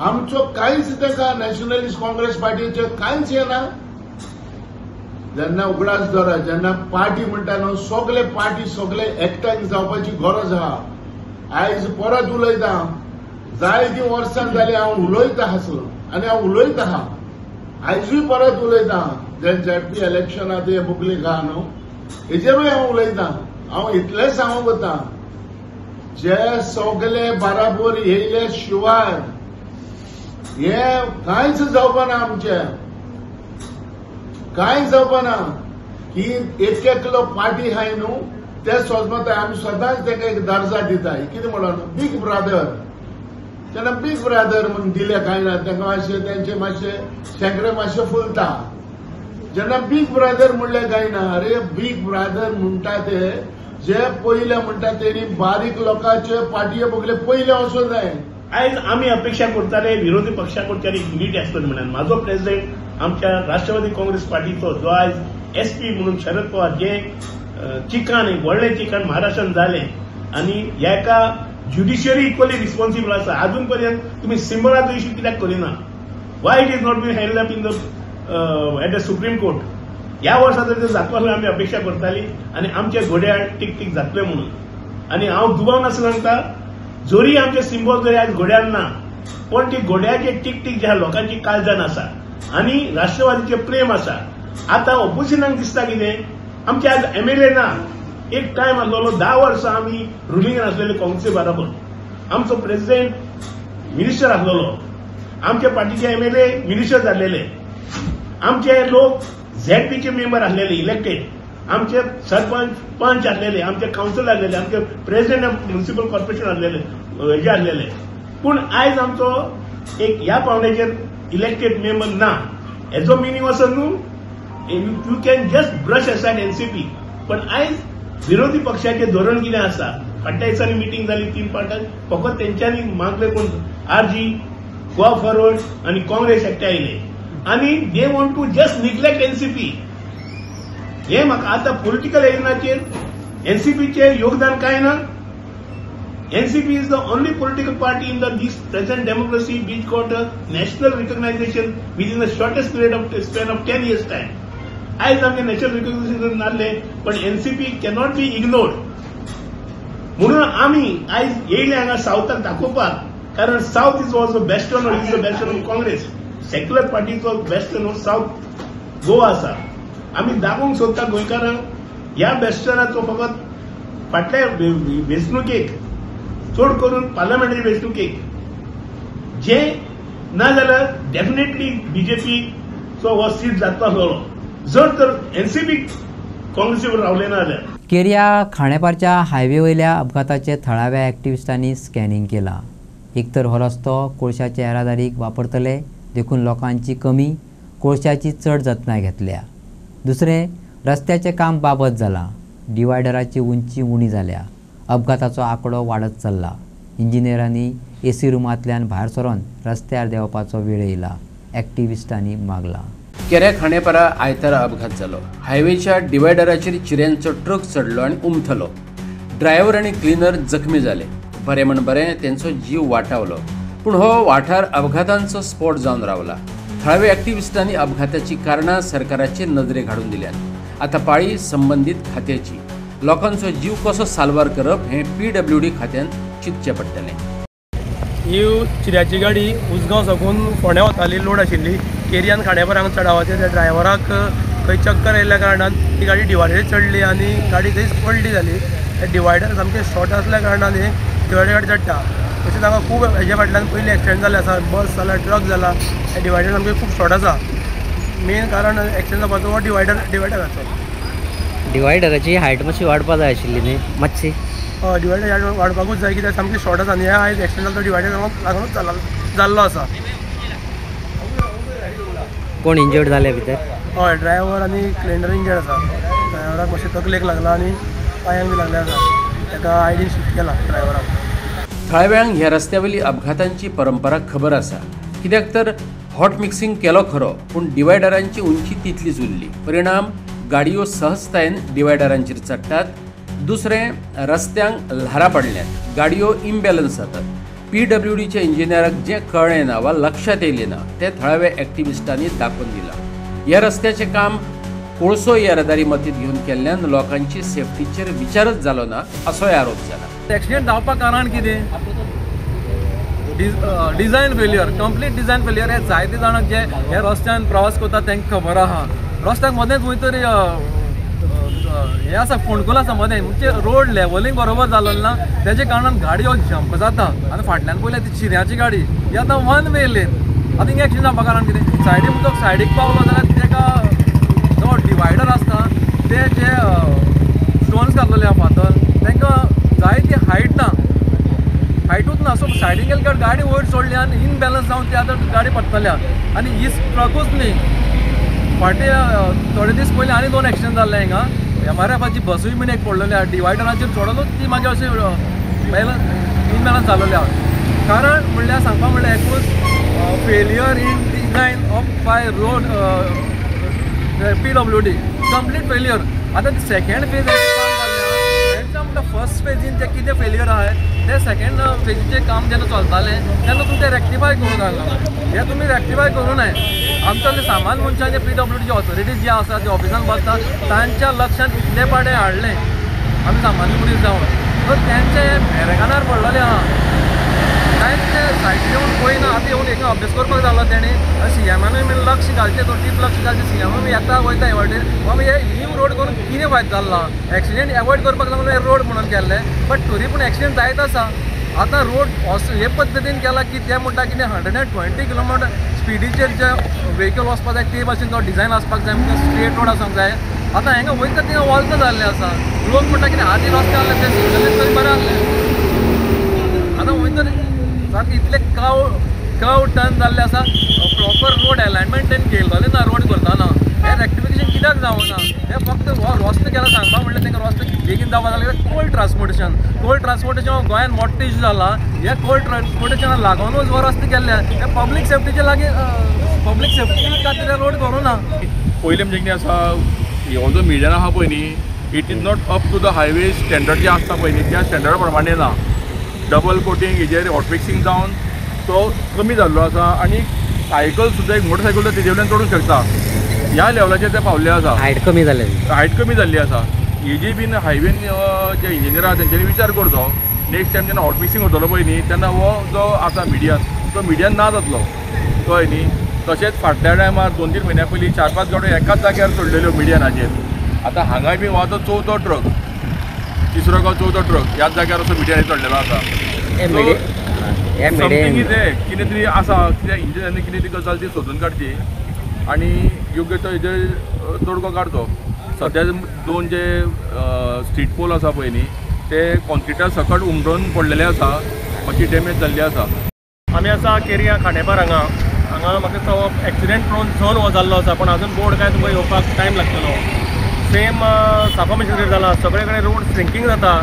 आमचो कांयच ताका नॅशनलिस्ट काँग्रेस पार्टीचे कांयच येना जेन्ना उगडास धरा जेन्ना पार्टी म्हणटा न्हू सगळे पार्टी सगळे एकठांय जावपाची गरज आहा आयज परत उलयता जायतीं वर्सां जालीं हांव उलयता आसलो आनी हांव उलयता आहा आयजूय परत उलयता जे ZP इलेक्शनांत हे बुकलीक आहा न्हू हेजेरूय हांव उलयता हांव इतलें सांगूंक वता जे सगळे बराबर येयले शिवाय हे कांयच जावपा ना आमचे कांय जावपा ना की एक एकलो पार्टी आहाय न्हू ते सोजमता आमी सदांच ताका एक दर्जा दिताय कितें म्हणून बीग ब्रदर तेन्ना बीग ब्रदर म्हणून दिले कांय ना तांकां मातशें तेंचे मातशें शेंकडे मातशें फुलता जेन्ना बीग ब्रदर म्हणलें कांय ना अरे बीग ब्रदर म्हणटा ते जे पयले म्हणटा तेणी बारीक लोकांचे पार्टये बगले पयले वचूंक जाय आयज आमी अपेक्षा करताले विरोधी पक्षाकडच्यान एक युनिटी आसतली म्हणून म्हाजो प्रेसिडेंट आमच्या राष्ट्रवादी काँग्रेस पार्टीचो जो आयज SP म्हणून शरद पवार जे चिकान एक व्हडलें चिकान महाराष्ट्रांत जालें आनी हेका ज्युडिशियरी इक्वली रिस्पॉन्सिबल आसा अजून पर्यंत तुमी सिंबलाचो इश्यू कित्याक करिना why it is not been handle up in the at the supreme court ह्या वर्सा जर जातलो जाल्यार आमी अपेक्षा करताली आनी आमचे घोड्याळ टीक जातले म्हणून आनी हांव दुबाव नासलो सांगता जोरी आमचे सिंबल जरी आज घोड्याळ ना पण ती घोड्याचे टीक ज्या लोकांची काळजान आसा आनी राष्ट्रवादीचे प्रेम आसा आतां ऑपोजिशनाक दिसता कितें आमचे आज MLA ना एक टायम आसलो 10 वर्सां आमी रुलिंगान आसलेले काँग्रेसी बरोबर आमचो प्रेसिडेंट मिनिस्टर आसलो आमच्या पार्टीचे MLA मिनिस्टर जाल्लेले आमचे लोक ZPचे मेंबर आसलेले इलेक्टेड आमचे सरपंच पंच आसलेले आमचे काउन्सिल आसलेले आमचे प्रेसिडेंट ऑफ म्युनिसिपल कॉर्पोरेशन आसलेले हेजे आसलेले पूण आयज आमचो एक ह्या पावंड्याचेर इलेक्टेड मेंबर ना हेजो मिनींग असो न्हू you can just brush aside NCP पण आयज विरोधी पक्षाचे धोरण कितें आसा फाटल्या दिसांनी मिटींग जाली 3 पार्टांनी फकत तेंच्यांनी मागले कोण RG गोवा फॉरवर्ड आनी काँग्रेस एकठांय आयले आनी they want to just neglect NCP हे म्हाका आतां पॉलिटिकल एरिनाचेर NCPचे योगदान कांय ना NCP is the only political party in this present democracy which got a national recognition within the shortest period of span of 10 years time. आयज आमगे नॅशनल रिकग्निशन नासले पण NCP कॅनॉट बी इग्नोर्ड म्हणून आमी आयज येयले हांगा सावथाक दाखोवपाक कारण South is was the bastion or is the bastion of Congress secular पार्टीचो बेस्टर्न और साउथ गोवा आसा आमी दाखोवंक सोदता गोंयकारांक ह्या बेस्टर्नाचो फकत फाटल्या वेंचणुकेक चड करून पार्लमेंटरी वेंचणुकेक जे ना जाल्यार डेफिनेटली BJPचो हो सीट जातलो आसलो जर तर NCP काँग्रेसीवर रावले ना जाल्यार केरिया खांडेपारच्या हायवे वयल्या अपघाताचे थळाव्या एक्टिविस्टांनी स्कॅनिंग केला एकतर हो रस्तो कोळशाच्या येरादारीक वापरतले देखून लोकांची कमी कोळशाची चड जतनाय घेतल्या दुसरें रस्त्याचें काम बाबत जालां डिवायडराची उंची उणी जाल्या अपघाताचो आंकडो वाडत चल्ला इंजिनियरांनी AC रुमांतल्यान भायर सरून रस्त्यार देंवपाचो वेळ येयला एक्टिविस्टांनी मागला केऱ्या खांडेपारा आयतारा अपघात जालो हायवेच्या डिवायडराचेर चिऱ्यांचो ट्रक चडलो आनी उमथलो ड्रायव्हर आनी क्लिनर जखमी जाले बरें म्हण बरें तेंचो जीव वाटावलो पूण हो वाठार अपघातांचो स्पॉट जावन रावला थळाव्या एक्टिविस्टांनी अपघाताची कारणां सरकाराचे नदरेक हाडून दिल्यात आतां पाळी संबंधीत खात्याची लोकांचो जीव कसो साल्वार करप हें PWD खात्यान चिंतचें पडटलें ही चिऱ्याची गाडी उसगांव साकून फोंड्या वताली लोड आशिल्ली केरियान खांडेपार हांगा चडावाचेर त्या ड्रायव्हराक खंय चक्कर येयल्या कारणान ती गाडी डिवायडर चडली आनी गाडी थंयच पडली जाली. डिवायडर सामकें शॉर्ट आसल्या कारणान डिवायडर गाडी चडटा. तशेंच हांगा खूब हेज्या फाटल्यान पयलीं एक्सिडेंट जाल्ले आसा. बस जाला, ट्रक जाला. हे डिवायडर सामकें खूब शॉर्ट आसा. मेन कारण एक्सिडेंट जावपाचो हो डिवायडराचो. डिवायडराची हायट मातशी वाडपा जाय आशिल्ली न्ही मातशी. डिवायडर वाडपाकूच जाय कित्याक सामकें शॉर्ट आसा आनी आयज एक्सिडेंट जालो तो डिवायडर लागूनच जाल्लो आसा. कोण इंजर्ड जाले भितर? हय, ड्रायव्हर आनी क्लेंडर इंजर्ड आसा. ड्रायव्हराक मातशें तकलेक लागला आनी पांयांक बी लागले आसा. ताका आयडीन शिफ्ट केला ड्रायव्हराक. थळाव्यांक ह्या रस्त्यावयली अपघातांची परंपरा खबर आसा. कित्याक तर हॉट मिक्सिंग केलो खरो, पूण डिवायडरांची उंची तितलीच उरली. परिणाम गाडयो सहजतायेन डिवायडरांचेर चडटात. दुसरें, रस्त्यांक ल्हारां पडल्यात, गाडयो इम्बॅलन्स जातात. PWDच्या इंजिनियराक जें कळ्ळें ना वा लक्षात येयलें ना तें थळाव्या एक्टिविस्टांनी दाखोवन दिलां. ह्या रस्त्याचें काम कोळसो येरादारी मतींत घेवन केल्ल्यान लोकांची सेफ्टीचेर विचारच जालो ना असोय आरोप जाला. एक्सिडेंट जावपाक कारण कितें? Design failure, complete design failure. हे जायते जाणांक जे हे रस्त्यान प्रवास करतात तांकां खबर आहा. रस्त्याक मदेंच खंय तरी हे आसा, फोंडकूल आसा मदें, म्हणजे रोड लेवलींग बरोबर जालो ना, तेजे कारणान गाडयो जंप जाता. आनी फाटल्यान पयल्या ती चिऱ्याची गाडी ही आतां वन वे लेन. आतां हिंगा एक्सिडेंट जावपा कारण कितें? सायडीक उदक सायडीक पावलो जाल्यार तेका जो डिवायडर आसता ते जे स्टोन्स घातलेले आहा फातर, तांकां जाय ती हायट ना, हायटूच ना. सो सायडीक गेले काय गाडी वयर सोडली आनी इनबॅलन्स जावन ती आतां गाडी पडटल्या. आनी ही ट्रकूच न्ही, फाटी थोडे दीस पयलीं आनी 2 एक्सिडेंट जाल्ले हिंगा. MRFची बसूय बीन एक पडलेली आहा. डिवायडराचेर चडोनूच ती मागीर अशी इनबॅलन्स जाल्लेली आहा. कारण म्हणल्यार सांगपा म्हणल्यार एकूच failure in design of by road PWD, complete failure. आतां ती सेकेंड फेज काम जाल्लें म्हणटा फर्स्ट फेजीन जे कितें फेल्युअर आहा ते सेकेंड फेजीचें काम जेन्ना चलतालें तेन्ना तुमी तें रेक्टिफाय करूंक जाय. हे तुमी रेक्टिफाय करूं नये. आमच्या सामान मनशां जे PWDची ऑथॉरिटीज जे आसा ते ऑफिसान बसतात तांच्या लक्षांत इतले पाडे हाडले आमी सामान्य मनीस जावन, तर तेंचे भेरेकानार पडलेले आहा. कांयच सायडीन येवन पळयना. आतां येवन एक अभ्यास करपाक जालो तेणी. CMानूय बीन लक्ष घालचें, तो टीप लक्ष घालचें. CMूय येता वयता हे वाटेन बाबा हे न्यू रोड करून कितें फायदो जाल्ला? एक्सिडेंट एवॉयड करपाक लागून हे रोड म्हणून केल्ले, बट तरी पूण एक्सिडेंट जायत आसा. आतां रोड हे पद्दतीन केला की ते म्हणटा कितें 120 किलोमीटर स्पिडीचेर जे व्हेकल वचपाक जाय ते भाशेन तो डिझायन आसपाक जाय, म्हणजे स्ट्रेट रोड आसूंक जाय. आतां हांगा वयता थिंगा वॉल्त जाल्लें आसा. लोक म्हणटा कितें आदी रस्ते आहले ते सिंगल तरी बरें आहले. आतां वयता सारकें इतले कव टर्न जाल्ले आसा. प्रॉपर रोड अलायनमेंट तेणी केल्लोले ना रोड करतना. हे रेक्टिफिकेशन कित्याक जावना? हे फक्त रस्तो केला सांगपा म्हणल्यार तांकां रस्तो बेगीन जावपा लागले. कोल्ड ट्रान्सपोर्टेशन गोंयान मोठो इश्यू जाला. हे कोल्ड ट्रान्सपोर्टेशनाक लागूनच हो रस्ते केल्ले. हे पब्लीक सेफ्टीचे लागीं पब्लीक सेफ्टी खातीर रोड करूं ना. पयलीं म्हणजे कितें आसा, हो जो मिडियन आहा पळय न्ही, it is not up to the highway standard जे आसता पळय न्ही त्या स्टँडर्डा प्रमाणे ना. डबल कोटींग हेजेर हॉट मिक्सिंग जावन तो कमी जाल्लो आसा. आनी सायकल सुद्दां एक मोटरसायकल तेजे वयल्यान चडूंक शकता. ह्या लेवलाचेर ते पावल्ले आसा. हायट कमी जाल्ली आसा. हेजी बीन हायवेन जे इंजिनियर आहा तेंच्यांनी विचार करचो. नेक्स्ट टायम जेन्ना हॉट मिक्सिंग वतलो पळय न्ही तेन्ना हो जो आसा मिडियन ना जातलो कळ्ळें न्ही. तशेंच फाटल्या टायमार 2-3 म्हयन्या पयलीं 4-5 गाडयो एकाच जाग्यार सोडलेल्यो मिडियनाचेर. आतां हांगाय बी हो आतां 4थो ट्रक, 3रो काय 4थो ट्रक ह्याच जाग्यार असो मिडियनाचेर चडलेलो आसा. समथींग कितें तरी आसा, कित्याक इंजिनियरांनी कितें ती गजाल ती सोदून काडची आनी योग्य तो हेजेर तोडगो काडचो. सद्या 2 जे स्ट्रीट पोल आसा पळय न्ही ते कॉन्क्रिटा सकट उमटून पडलेले आसा, मातशी डॅमेज जाल्ली आसा. आमी आसा केरिया खांडेपार हांगा म्हाका दिसता एक्सिडेंट प्रोन झोन हो जाल्लो आसा, पण अजून बोर्ड काय तुमकां येवपाक टायम लागतलो. सेम सांपा मिशनरी जाला, सगळे कडेन रोड स्ट्रिंकींग जाता,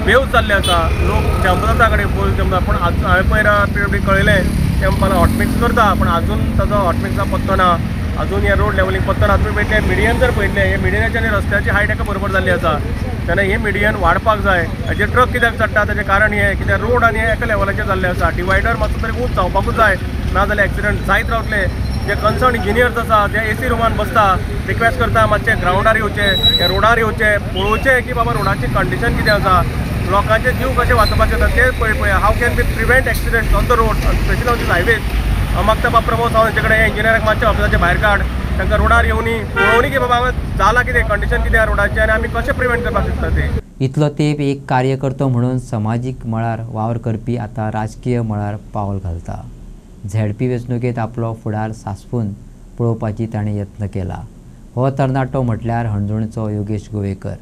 वेव्स जाल्ले आसा, लोक जंप जाता कडेन फूल जंप जाता. पूण हांवें पयरा PWD कळयलें ते म्हणपाक हॉटमिक्स करता, पण अजून ताजो हॉटमिक्सा पत्तो ना. अजून हे रोड लेवलिंग पत्तो ना. तुमी पळयतले मिडियन जर पळयतले हे मिडियनाची आनी रस्त्याची हायट एका बरोबर जाल्ली आसा, तेन्ना हे मिडियन वाडपाक जाय. हेजे ट्रक कित्याक चडटा तेजें कारण हें, कित्याक रोड आनी हे एका लेवलाचेर जाल्ले आसा. डिवायडर मातसो तरी उंच जावपाकूच जाय, नाजाल्यार एक्सिडेंट जायत रावतले. जे कन्सर्न इंजिनियर्स आसा जे AC रुमान बसता रिक्वेस्ट करता मातशे ग्रावंडार येवचे, हे रोडार येवचे, पळोवचे की बाबा रोडाची कंडिशन कितें आसा, लोकांचे जीव कशे वाचोवपाचे आसा ते पळय. हाव can be prevent accidents on the road specially on these highways. मागता बाब प्रमोद सावंत हांचे कडेन इंजिनियराक मातशे ऑफिसाचे भायर काड. तांकां रोडार येवनी पळोवनी की बाबा जाला कितें कंडिशन कितें रोडाचें आनी आमी कशें प्रिवेंट करपाक शकता तें. इतलो तेंप एक कार्यकर्तो म्हणून समाजीक मळार वावर करपी आतां राजकीय मळार पावल घालता. झेडपी वेंचणुकेंत आपलो फुडार सासपून पळोवपाची ताणें यत्न केला. हो तरणाटो म्हटल्यार हणजूणचो योगेश गोवेकर.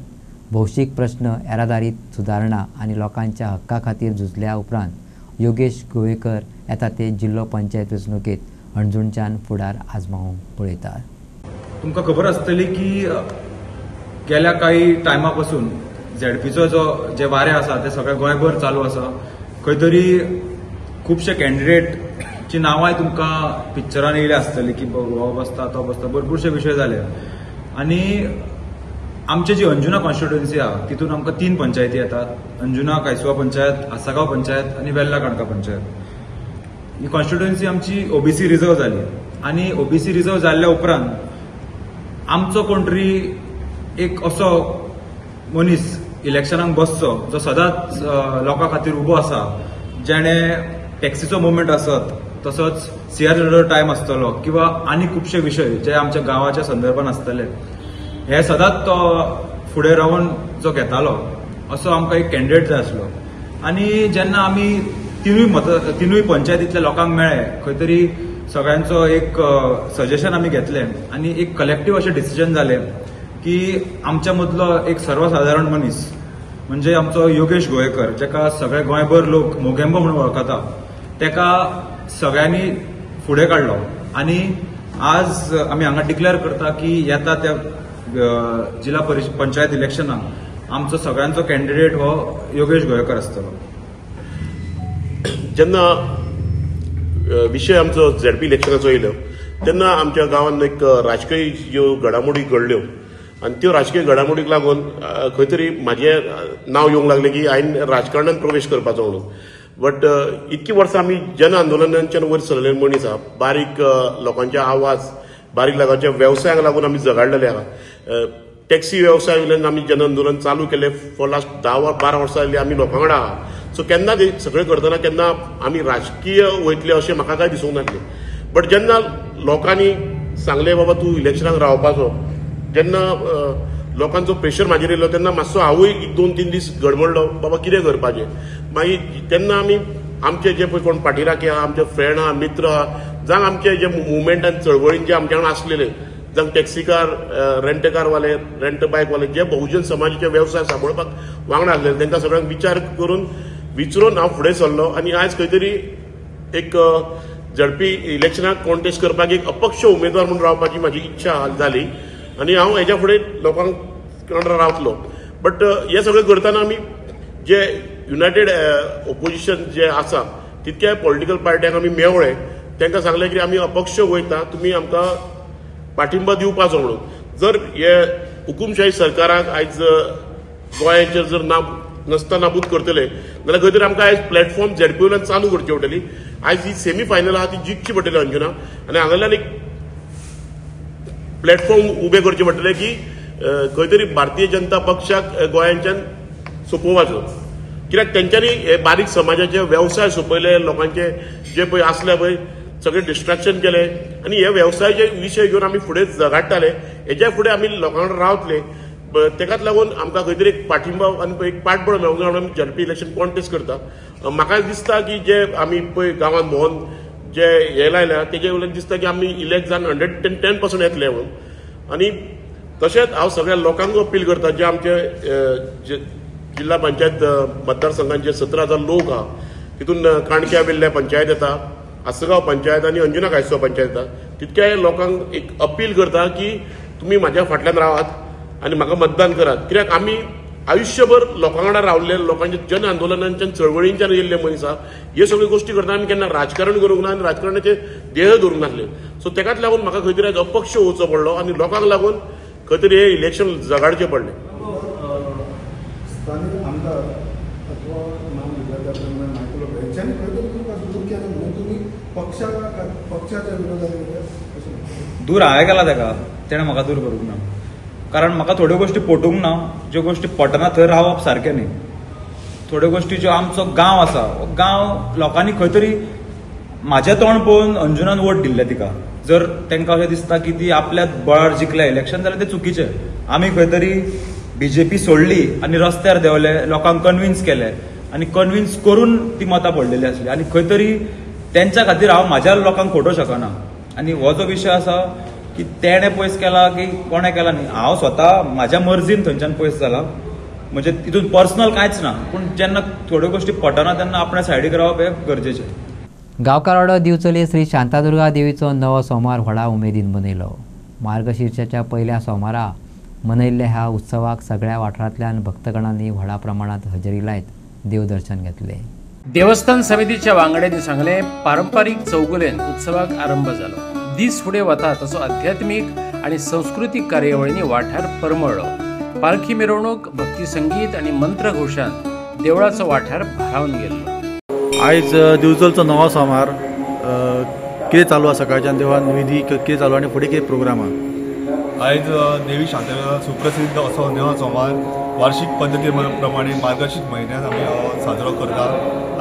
भौशीक प्रश्न, येरादारीत सुदारणा आनी लोकांच्या हक्का खातीर झुजल्या उपरांत योगेश गोवेकर येता ते जिल्लो पंचायत वेंचणुकेंत हणजूणच्यान फुडार आजमावंक पळयता. तुमकां खबर आसतली की गेल्या काही टायमा पासून झेडपीचो जे वारें आसा ते सगळे गोंयभर चालू आसा. खंय तरी खुबशे कॅन्डिडेटची नांवांय तुमकां पिक्चरान येयली आसतली की हो बसता तो बसता, भरपूरशे विशय जाले. आनी आमची जी अंजुना कॉन्स्टिट्युएन्सी आहा तितून आमकां 3 पंचायती येतात. अंजुना कायसुवा पंचायत, आसागांव पंचायत आनी वेल्ला काणका पंचायत. ही कॉन्स्टिट्युएन्सी आमची ओबीसी रिजर्व जाली आनी ओबीसी रिजर्व जाल्ल्या उपरांत आमचो कोण तरी एक असो मनीस इलेक्शनाक बसचो जो सदांच लोकां खातीर उबो आसा, जेणे टॅक्सीचो मुवमेंट आसत, तसोच CR टायम आसतलो किंवा आनी खुबशे विशय जे आमच्या गांवाच्या संदर्भान आसतले, हे सदांच तो फुडें रावन जो घेतालो असो आमकां एक कॅन्डिडेट जाय आसलो. आनी जेन्ना आमी तिनूय पंचायतींतल्या लोकांक मेळ्ळे, खंय तरी सगळ्यांचो एक सजेशन आमी घेतलें आनी एक कलेक्टीव अशें डिसिजन जालें की आमच्या मदलो एक सर्वसाधारण मनीस म्हणजे आमचो योगेश गोवेकर, जेका सगळे गोंयभर लोक मोगेंबो म्हणून वळखता, तेका सगळ्यांनी फुडें काडलो. आनी आज आमी हांगा डिक्लेअर करता की येता त्या जिल्हा पंचायत इलेक्शनाक आमचो सगळ्यांचो कॅन्डिडेट हो योगेश गोवेकर आसतलो. जेन्ना विशय आमचो झेडपी इलेक्शनाचो येयलो तेन्ना आमच्या गांवांत एक राजकीय ज्यो घडामोडी घडल्यो आनी त्यो राजकीय घडामोडीक लागून खंय तरी म्हाजें नांव येवंक लागलें की हांवें राजकारणांत प्रवेश करपाचो म्हणून. बट इतकी वर्सां आमी जन आंदोलनांच्यान वयर सरलेले मनीस आहा. बारीक लोकांचे आवाज, बारीक लोकांच्या वेवसायाक लागून आमी झगडलेले आहा. टॅक्सी वेवसाय वयल्यान आमी जन आंदोलन चालू केलें. फॉर लास्ट 10-12 वर्सां जालीं आमी लोकां वांगडा आहा. सो केन्ना सगळें करतना केन्ना आमी राजकीय वयतले अशें म्हाका काय दिसूंक नासलें. बट जेन्ना लोकांनी सांगलें बाबा तूं इलेक्शनाक रावपाचो, जेन्ना लोकांचो प्रेशर म्हाजेर येयलो तेन्ना मातसो हांवूय 2-3 दीस गडबडलो बाबा कितें करपाचें. मागीर तेन्ना आमी आमचे जे पळय कोण पाठीराखे आहा, आमचे फ्रेंड आहा, मित्र आहा, जावं आमचे जे मुवमेंटान चळवळीन जे आमचे वांगडा आसलेले, जावं टॅक्सीकार, रेंट कारवाले, रेंट बायकवाले, जे बहुजन समाजाचे वेवसाय सांबाळपाक वांगडा आसलेले, तांकां सगळ्यांक विचार करून विचारून हांव फुडें सरलो. आनी आयज खंय तरी एक झडपी इलेक्शनाक कॉन्टेस्ट करपाक एक अपक्ष उमेदवार म्हणून रावपाची म्हाजी इच्छा जाली आनी हांव हेच्या फुडें लोकांक वांगडा रावतलो. बट हे सगळें करतना आमी जे युनायटेड ओपोजिशन जे आसा तितक्या पॉलिटिकल पार्ट्यांक आमी मेवळे, तांकां सांगलें की आमी अपक्ष वयता, तुमी आमकां पाठिंबा दिवपाचो म्हणून. जर हे हुकुमशाही सरकाराक आयज गोंयाचेर जर नस्तानाबूत करतले जाल्यार खंय तरी आमकां आयज प्लॅटफॉर्म झेडपी वयल्यान चालू करची पडटली. आयज ही सेमी फायनल आहा ती जिखची पडटली अंजुना, आनी हांगाल्यान एक प्लॅटफॉर्म उबे करचे पडटले की खंय तरी भारतीय जनता पक्षाक गोंयांच्यान सोंपोवपाचो. कित्याक तेंच्यांनी हे बारीक समाजाचे वेवसाय सोंपयले, लोकांचे जे पळय आसले पळय सगळे डिस्ट्रॅक्शन केले आनी हे वेवसायाचे विशय घेवन आमी फुडें झगडटाले. हेच्या फुडें आमी लोकांक रावतले. तेकाच लागून आमकां खंय तरी एक पाठिंबा आनी एक पाठबळ मेळूंक जाय म्हणून आमी झडपी इलेक्शन कॉन्टेस्ट करता. म्हाका दिसता की जे आमी पळय गांवांत भोंवन जे हे लायल्या तेजे वयल्यान दिसता की आमी इलेक्ट जावन 110% येतले म्हणून. आनी तशेंच हांव सगळ्या लोकांक अपील करता जे आमचे जिल्हा पंचायत मतदारसंघांचे 17,000 लोक आहा, तितून काणक्या वेल्ल्या पंचायत येता, आसगांव पंचायत आनी अंजुना कायसो पंचायत येता. तितक्या लोकांक एक अपील करता की तुमी म्हाज्या फाटल्यान रावात आनी म्हाका मतदान करात. कित्याक आमी आयुश्यभर लोकां वांगडा रावल्ले, लोकांच्या जन आंदोलनांच्यान चळवळींच्यान येयल्ले मनीस आहा. ह्यो सगळ्यो गोश्टी करतना आमी केन्ना राजकारण करूंक ना आनी राजकारणाचे देह धरूंक नासले. सो तेकाच लागून म्हाका खंय तरी अपक्ष वचचो पडलो आनी लोकांक लागून खंय तरी हे इलेक्शन झगडचें पडलें. स्थानिक आमदार अथवा महाविद्यालयात मायक्रो हेंच्यांनी खंय तरी तुमकां दूर केलें म्हणून तुमी पक्षाच्या विरोधात दूर हांवें केला तेका, तेणें म्हाका दूर करूंक ना. कारण म्हाका थोड्यो गोश्टी पटूंक ना, ज्यो गोश्टी पटना थंय रावप सारकें न्ही. थोड्यो गोश्टी ज्यो आमचो गांव आसा, हो गांव लोकांनी खंय तरी म्हाजें तोंड पळोवन अंजुनान वोट दिल्लें तिका. जर तांकां अशें दिसता की ती आपल्याच बळार जिखल्या इलेक्शन जाल्यार तें चुकीचें. आमी खंय तरी BJP सोडली आनी रस्त्यार देंवले, लोकांक कन्विन्स केले आनी कन्विन्स करून ती मतां पडलेली आसली आनी खंय तरी तेंच्या खातीर हांव म्हाज्या लोकांक खोटो शकना. आनी हो जो विशय आसा की तेणें पयस केला की कोणें केला न्ही, हांव स्वता म्हाज्या मर्जीन थंयच्यान पयस जाला. म्हणजे तितून पर्सनल कांयच ना, पूण जेन्ना थोड्यो गोश्टी पटना तेन्ना आपल्या सायडीक रावप हें गरजेचें. गांवकार वाडो दिवचले श्री शांतादुर्गा देवीचो नवो सोमार व्हडा उमेदीन मनयलो. मार्गशिर्शाच्या पयल्या सोमारा मनयल्ल्या ह्या उत्सवाक सगळ्या वाठारांतल्यान भक्तगणांनी व्हडा प्रमाणात हजेरी लायत देवदर्शन घेतले. देवस्थान समितीच्या वांगड्यांनी सांगले, पारंपारीक चौगुलेन उत्सवाक आरंभ जालो. दीस फुडें वता तसो आध्यात्मीक आनी सांस्कृतीक कार्यावळींनी वाठार परमळ्ळो. पालखी मिरवणूक, भक्ती संगीत आनी मंत्रघोशान देवळाचो वाठार भारावन गेल्लो. आयज दिवचलचो नवो सोमार कितें चालू आसा सकाळच्यान देवान विधी कितें चालू आनी फुडें कितें प्रोग्राम आहा? आयज देवी शांतादुर्गा सुप्रसिद्ध असो नवो सोमार वार्षिक पद्दती प्रमाणे मार्गशीर्ष म्हयन्यांत आमी साजरो करता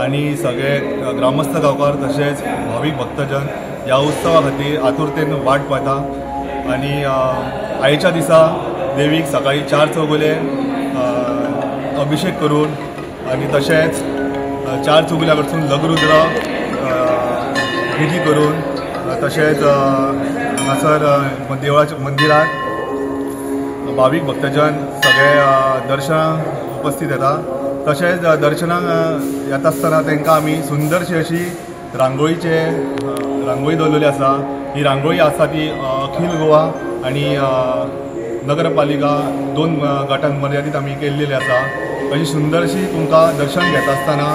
आनी सगळे ग्रामस्थ गांवकार तशेंच भावीक भक्तजन ह्या उत्सवा खातीर आतुरतेन वाट पळयता. आनी आयच्या दिसा देवीक सकाळी 4 चौगुले अभिषेक करून आनी तशेंच 4 चौगुल्या कडसून लघुरुद्र विधी करून तशेंच हांगासर देवळाच्या मंदिरात भावीक भक्तजन सगळे दर्शनाक उपस्थित येता. तशेंच दर्शनाक येता आसतना तांकां आमी सुंदरशी अशी रांगोळी दवरलेली आसा. ही रांगोळी आसा ती अखिल गोवा आनी नगरपालिका 2 गटांत मर्यादीत आमी केल्लेली आसा. अशी सुंदरशी तुमकां दर्शन घेता आसतना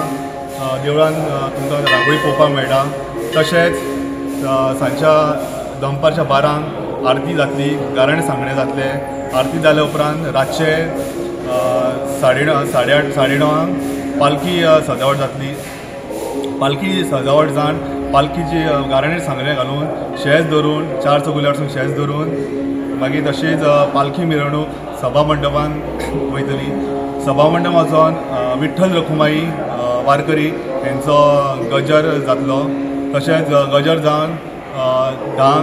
देवळान तुमकां रांगोळी पळोवपाक मेळटा. तशेंच सांजच्या दनपारच्या 12 आरती जातली, गाराणें सांगणें जातलें. आरती जाल्या उपरांत रातचे 8:30 पालखी सजावट जातली. पालखी सजावट जावन पालखीची गाराणें सांगणें घालून शेज धरून 4 चौगुल्या कडसून शेज धरून मागीर तशीच पालखी मिरवणूक सभा मंडपान वयतली. सभा मंडप वचोन विठ्ठल रखुमाई वारकरी हेंचो गजर जातलो. तशेंच गजर जावन 10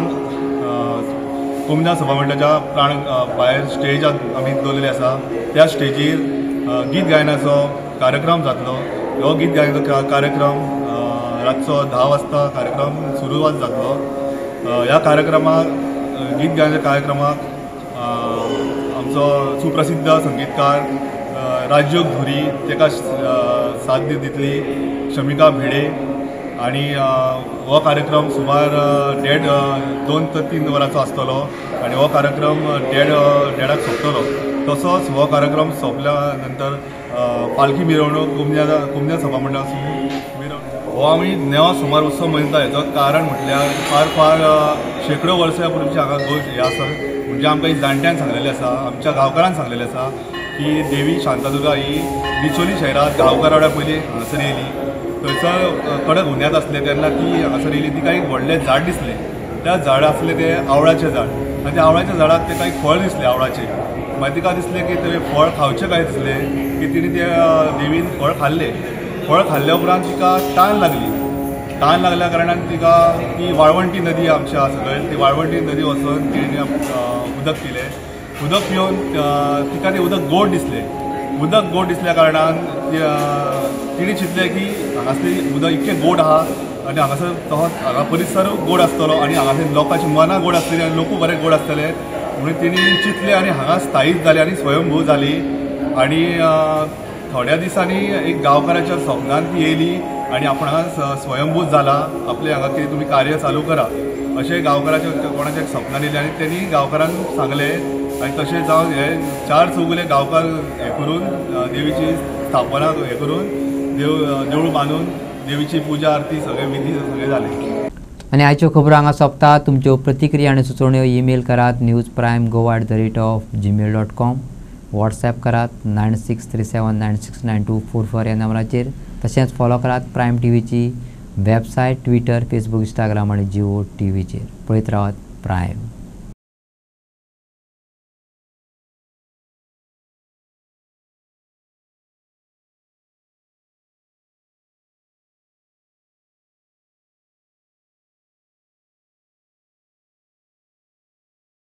कुमजा सभा मंडळाच्या प्राण भायर स्टेज आमी दवरलेली आसा. त्या स्टेजीर गीत गायनाचो कार्यक्रम जातलो. हो गीत गायनाचो कार्यक्रम रातचो 10 वाजता कार्यक्रम सुरवात जातलो. ह्या कार्यक्रमाक गीत गायनाच्या कार्यक्रमाक आमचो सुप्रसिद्ध संगीतकार राजयोग धुरी ताका साथ दितली शमिका भिडे. आनी हो कार्यक्रम सुमार 2 ते 3 वरांचो आसतलो आनी हो कार्यक्रम 1:30 सोंपतलो. तसोच हो कार्यक्रम सोंपल्या नंतर पालखी मिरवणूक कुमजा सभा मंडळासून हो आमी नवो सोमार उत्सव मनयता. हेचो कारण म्हटल्यार फार शेकडो वर्सां पूर्वीची हांगा गोश्ट हे आसा. म्हणजे आमकां ही जाणट्यान सांगलेली आसा, आमच्या गांवकारांक सांगलेलें आसा की देवी शांतादुर्गा ही बिचोली शहरात गांवकारां पयलीं हांगासर येयली. थंयसर कडक हुन्यांत आसले तेन्ना ती हांगासर येयली. तिका एक व्हडलें झाड दिसलें. त्या झाड आसलें तें आवळाचें झाड आनी त्या आवळाच्या झाडाक ताका एक फळ दिसलें आवळाचें. मागीर तिका दिसलें की तें फळ खावचें काय दिसलें की तिणें त्या देवीन फळ खाल्लें. फळ खाल्ल्या उपरांत तिका तान लागली. तान लागल्या कारणान तिका ती वाळवंटी नदी आमच्या सकयल ती वाळवंटी नदी वचून तिणें उदक पिलें. उदक पिवन तिका तें उदक गोड दिसलें. उदक गोड दिसल्या कारणान तिणें चिंतलें की हांगासलें उदक इतकें गोड आहा आनी हांगासर तसोच हांगा परिसर गोड आसतलो आनी हांगासर लोकांची मनां गोड आसतलीं आनी लोकूय बरें गोड आसतले म्हणून तिणें चिंतलें आनी हांगा स्थायीक जाली आनी स्वयंभू जाली. आनी थोड्या दिसांनी एक गांवकाराच्या सपनान ती येयली आनी आपण हांगा स्वयंभूत जाला. आपले हांगा कितें तुमी कार्य चालू करा अशें गांवकाराच्या कोणाच्या सपनान येयलें आनी तेणी गांवकारांक सांगलें आनी तशें जावन हे 4 चौगुले गांवकार हे करून देवीची स्थापना हे करून देवूळ बांदून देवीची पुजा आरती सगळे विधी सगळे जाले. आनी आयच्यो खबरो हांगा सोंपतात. तुमच्यो प्रतिक्रिया आनी सुचोवण्यो ईमेल करात newsprime@gmail.com. व्हॉट्सॲप करात 9637969244 ह्या नंबराचेर. तशेंच फॉलो करात प्रायम टीव्हीची वेबसायट, ट्विटर, फेसबूक, इंस्टाग्राम आनी जिओ टीव्हीचेर. पळयत रावात प्रायम.